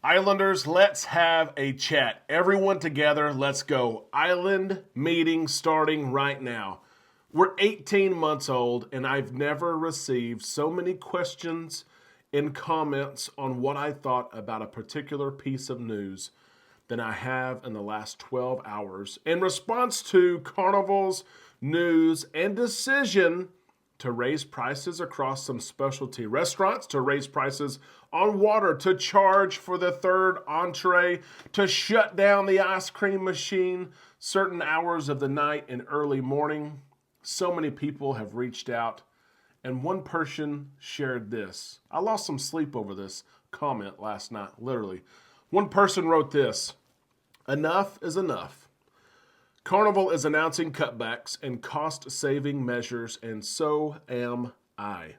Islanders, let's have a chat. Everyone together, let's go. Island meeting starting right now. We're 18 months old, and I've never received so many questions and comments on what I thought about a particular piece of news than I have in the last 12 hours in response to Carnival's news and decision to raise prices across some specialty restaurants, to raise prices on water, to charge for the third entree, to shut down the ice cream machine certain hours of the night and early morning. So many people have reached out, and one person shared this. I lost some sleep over this comment last night, literally. One person wrote this: "Enough is enough. Carnival is announcing cutbacks and cost-saving measures, and so am I.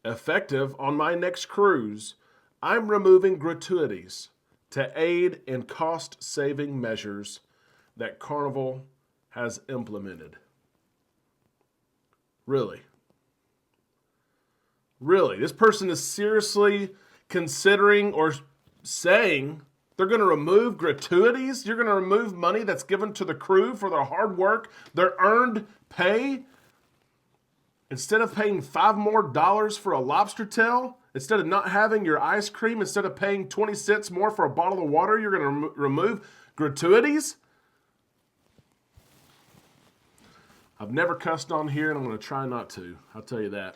Effective on my next cruise, I'm removing gratuities to aid in cost-saving measures that Carnival has implemented." Really? Really? This person is seriously considering or saying they're going to remove gratuities? You're going to remove money that's given to the crew for their hard work, their earned pay? Instead of paying $5 more for a lobster tail, instead of not having your ice cream, instead of paying 20 cents more for a bottle of water, you're going to remove gratuities? I've never cussed on here, and I'm going to try not to. I'll tell you that.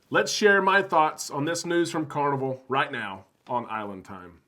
Let's share my thoughts on this news from Carnival right now on Island Time.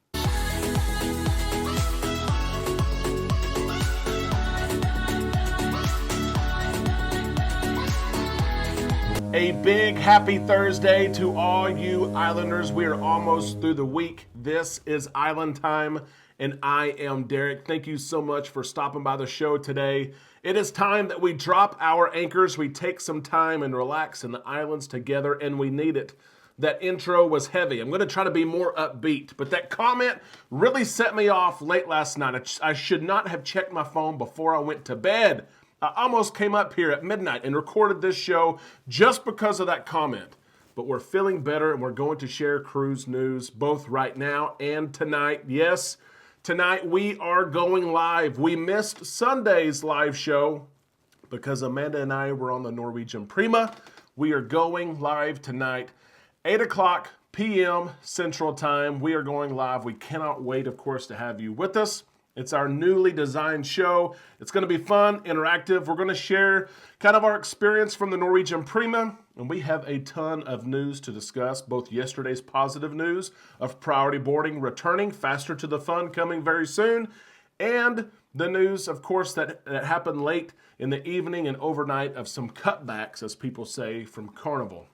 A big happy Thursday to all you Islanders. We are almost through the week. This is Island Time, and I am Derek. Thank you so much for stopping by the show today. It is time that we drop our anchors. We take some time and relax in the islands together, and we need it. That intro was heavy. I'm going to try to be more upbeat, but that comment really set me off late last night. I should not have checked my phone before I went to bed. I almost came up here at midnight and recorded this show just because of that comment. But we're feeling better, and we're going to share cruise news both right now and tonight. Yes, tonight we are going live. We missed Sunday's live show because Amanda and I were on the Norwegian Prima. We are going live tonight, 8 o'clock p.m. Central Time. We are going live. We cannot wait, of course, to have you with us. It's our newly designed show. It's going to be fun, interactive. We're going to share kind of our experience from the Norwegian Prima, and we have a ton of news to discuss, both yesterday's positive news of priority boarding returning, faster to the fun coming very soon, and the news, of course, that happened late in the evening and overnight of some cutbacks, as people say, from Carnival.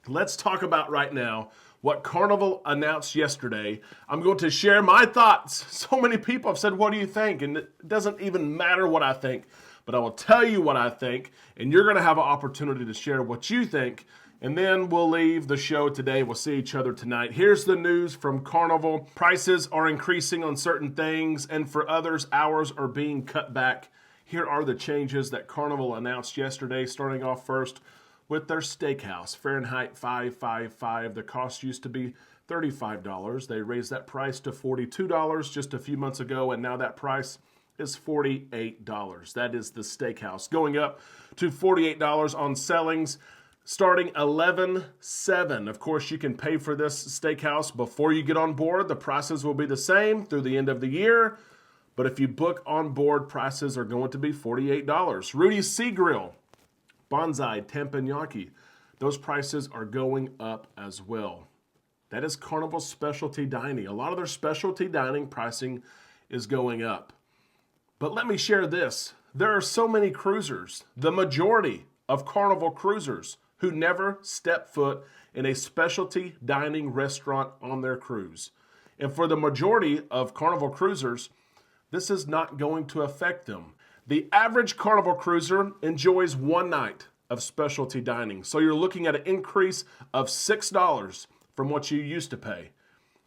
Let's talk about right now what Carnival announced yesterday. I'm going to share my thoughts. So many people have said, what do you think? And it doesn't even matter what I think, but I will tell you what I think, and you're going to have an opportunity to share what you think, and then we'll leave the show today. We'll see each other tonight. Here's the news from Carnival. Prices are increasing on certain things, and for others, hours are being cut back. Here are the changes that Carnival announced yesterday, starting off first with their steakhouse, Fahrenheit 555. The cost used to be $35. They raised that price to $42 just a few months ago, and now that price is $48. That is the steakhouse. Going up to $48 on Sellings, starting 11/7. Of course, you can pay for this steakhouse before you get on board. The prices will be the same through the end of the year, but if you book on board, prices are going to be $48. Rudy's Sea Grill, Bonsai, Teppanyaki, those prices are going up as well. That is Carnival specialty dining. A lot of their specialty dining pricing is going up. But let me share this. There are so many cruisers, the majority of Carnival cruisers, who never step foot in a specialty dining restaurant on their cruise. And for the majority of Carnival cruisers, this is not going to affect them. The average Carnival cruiser enjoys one night of specialty dining. So you're looking at an increase of $6 from what you used to pay.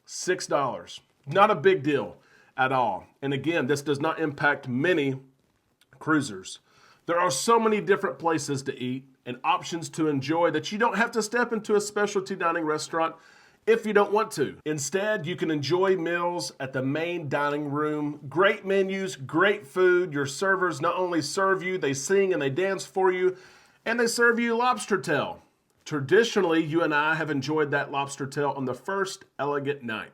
$6. Not a big deal at all. And again, this does not impact many cruisers. There are so many different places to eat and options to enjoy that you don't have to step into a specialty dining restaurant if you don't want to. Instead, you can enjoy meals at the main dining room. Great menus, great food. Your servers not only serve you, they sing and they dance for you, and they serve you lobster tail. Traditionally, you and I have enjoyed that lobster tail on the first elegant night.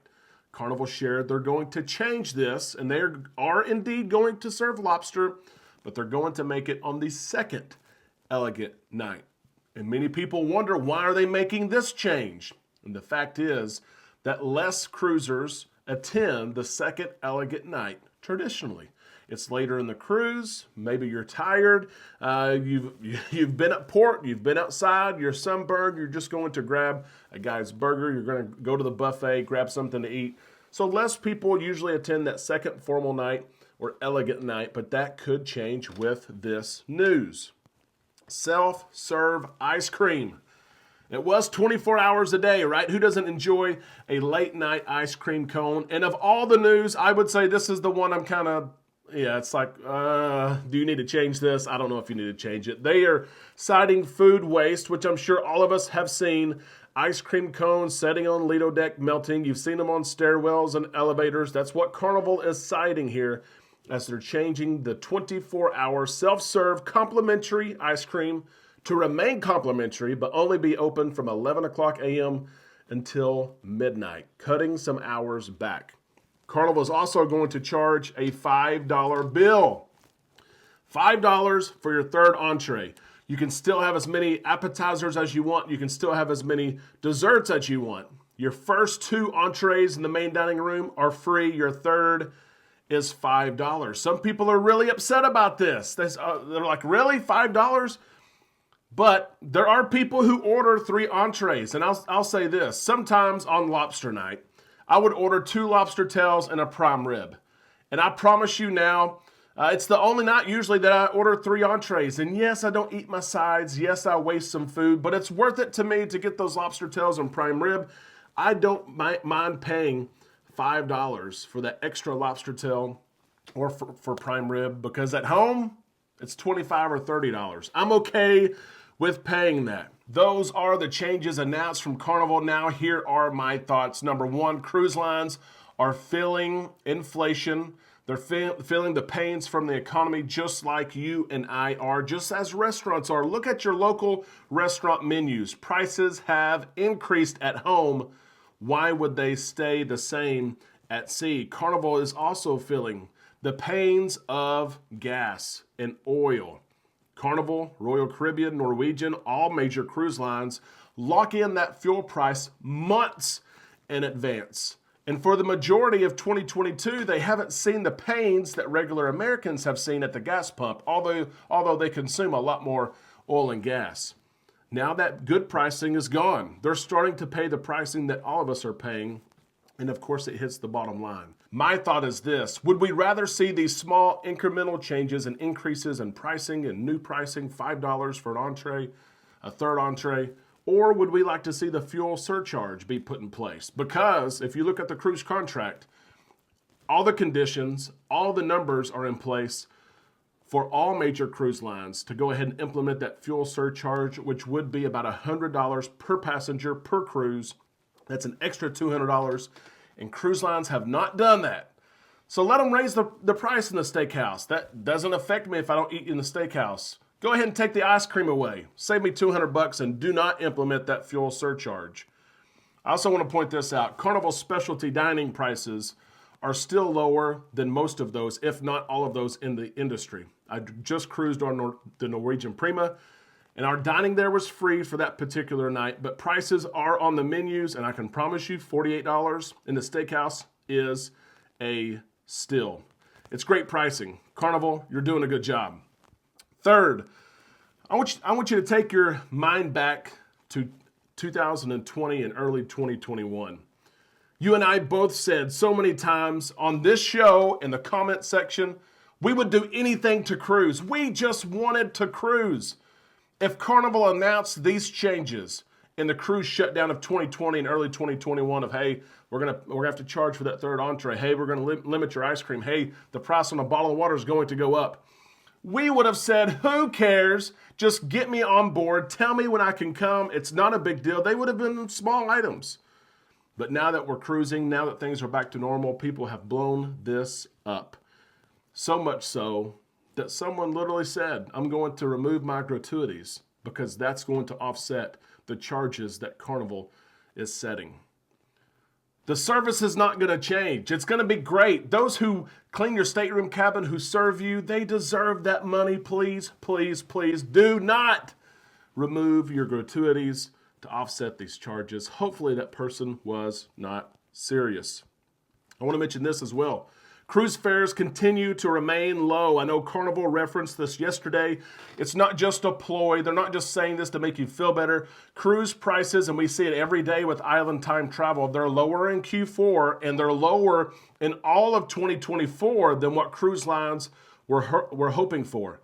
Carnival shared they're going to change this, and they are indeed going to serve lobster, but they're going to make it on the second elegant night. And many people wonder, why are they making this change? And the fact is that less cruisers attend the second elegant night traditionally. It's later in the cruise. Maybe you're tired. You've been at port. You've been outside. You're sunburned. You're just going to grab a guy's burger. You're going to go to the buffet, grab something to eat. So less people usually attend that second formal night or elegant night, but that could change with this news. SelfServe Ice Cream. It was 24 hours a day, right? Who doesn't enjoy a late night ice cream cone? And of all the news, I would say this is the one I'm kind of, it's like, do you need to change this? I don't know if you need to change it. They are citing food waste, which I'm sure all of us have seen. Ice cream cones sitting on Lido deck melting. You've seen them on stairwells and elevators. That's what Carnival is citing here as they're changing the 24-hour self-serve complimentary ice cream to remain complimentary, but only be open from 11 o'clock a.m. until midnight, cutting some hours back. Carnival is also going to charge a $5 bill. $5 for your third entree. You can still have as many appetizers as you want. You can still have as many desserts as you want. Your first two entrees in the main dining room are free. Your third is $5. Some people are really upset about this. They're like, really? $5? But there are people who order 3 entrees. And I'll say this. Sometimes on lobster night, I would order 2 lobster tails and a prime rib. And I promise you now, it's the only night usually that I order 3 entrees. And yes, I don't eat my sides. Yes, I waste some food. But it's worth it to me to get those lobster tails and prime rib. I don't mind paying $5 for that extra lobster tail or for prime rib, because at home, it's $25 or $30. I'm okay with paying that. Those are the changes announced from Carnival. Now, here are my thoughts. Number 1, cruise lines are feeling inflation. They're feeling the pains from the economy just like you and I are, just as restaurants are. Look at your local restaurant menus. Prices have increased at home. Why would they stay the same at sea? Carnival is also feeling the pains of gas and oil. Carnival, Royal Caribbean, Norwegian, all major cruise lines lock in that fuel price months in advance. And for the majority of 2022, they haven't seen the pains that regular Americans have seen at the gas pump, although they consume a lot more oil and gas. Now that good pricing is gone. They're starting to pay the pricing that all of us are paying. And of course, it hits the bottom line. My thought is this: would we rather see these small incremental changes and increases in pricing and new pricing, $5 for an entree, a third entree, or would we like to see the fuel surcharge be put in place? Because if you look at the cruise contract, all the conditions, all the numbers are in place for all major cruise lines to go ahead and implement that fuel surcharge, which would be about $100 per passenger per cruise. That's an extra $200, and cruise lines have not done that. So let them raise the price in the steakhouse. That doesn't affect me if I don't eat in the steakhouse. Go ahead and take the ice cream away. Save me $200 and do not implement that fuel surcharge. I also want to point this out. Carnival specialty dining prices are still lower than most of those, if not all of those in the industry. I just cruised on the Norwegian Prima, and our dining there was free for that particular night, but prices are on the menus, and I can promise you $48 in the steakhouse is a steal. It's great pricing. Carnival, you're doing a good job. Third, I want you to take your mind back to 2020 and early 2021. You and I both said so many times on this show, in the comment section, we would do anything to cruise. We just wanted to cruise. If Carnival announced these changes in the cruise shutdown of 2020 and early 2021 of, hey, we're gonna have to charge for that third entree. Hey, we're gonna limit your ice cream. Hey, the price on a bottle of water is going to go up. We would have said, who cares? Just get me on board. Tell me when I can come. It's not a big deal. They would have been small items. But now that we're cruising, now that things are back to normal, people have blown this up. So much so that someone literally said, I'm going to remove my gratuities because that's going to offset the charges that Carnival is setting. The service is not going to change. It's going to be great. Those who clean your stateroom cabin, who serve you, they deserve that money. Please, please, please do not remove your gratuities to offset these charges. Hopefully that person was not serious. I want to mention this as well. Cruise fares continue to remain low. I know Carnival referenced this yesterday. It's not just a ploy. They're not just saying this to make you feel better. Cruise prices, and we see it every day with island time travel, they're lower in Q4 and they're lower in all of 2024 than what cruise lines were hoping for.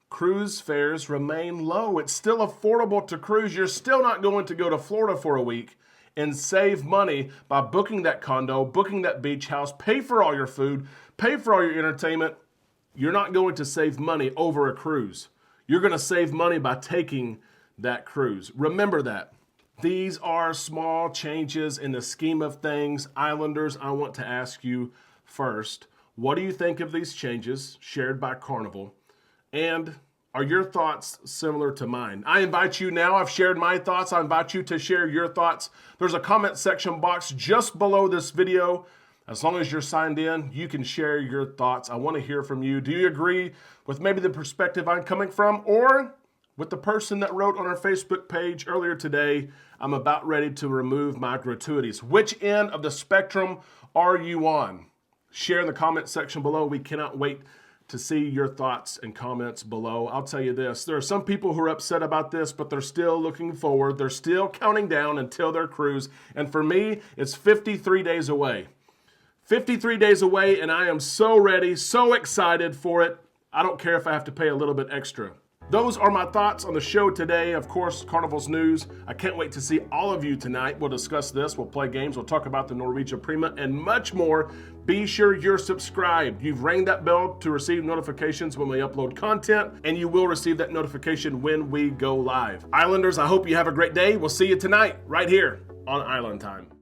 Cruise fares remain low. It's still affordable to cruise. You're still not going to go to Florida for a week and save money by booking that condo, booking that beach house, pay for all your food, pay for all your entertainment. You're not going to save money over a cruise. You're going to save money by taking that cruise. Remember that. These are small changes in the scheme of things. Islanders, I want to ask you first, what do you think of these changes shared by Carnival? And are your thoughts similar to mine? I invite you now. I've shared my thoughts. I invite you to share your thoughts. There's a comment section box just below this video. As long as you're signed in, you can share your thoughts. I want to hear from you. Do you agree with maybe the perspective I'm coming from, or with the person that wrote on our Facebook page earlier today, I'm about ready to remove my gratuities? Which end of the spectrum are you on? Share in the comment section below. We cannot wait to see your thoughts and comments below. I'll tell you this, there are some people who are upset about this, but they're still looking forward. They're still counting down until their cruise. And for me, it's 53 days away. 53 days away, and I am so ready, so excited for it. I don't care if I have to pay a little bit extra. Those are my thoughts on the show today. Of course, Carnival's news. I can't wait to see all of you tonight. We'll discuss this. We'll play games. We'll talk about the Norwegian Prima and much more. Be sure you're subscribed. You've rang that bell to receive notifications when we upload content, and you will receive that notification when we go live. Islanders, I hope you have a great day. We'll see you tonight right here on Island Time.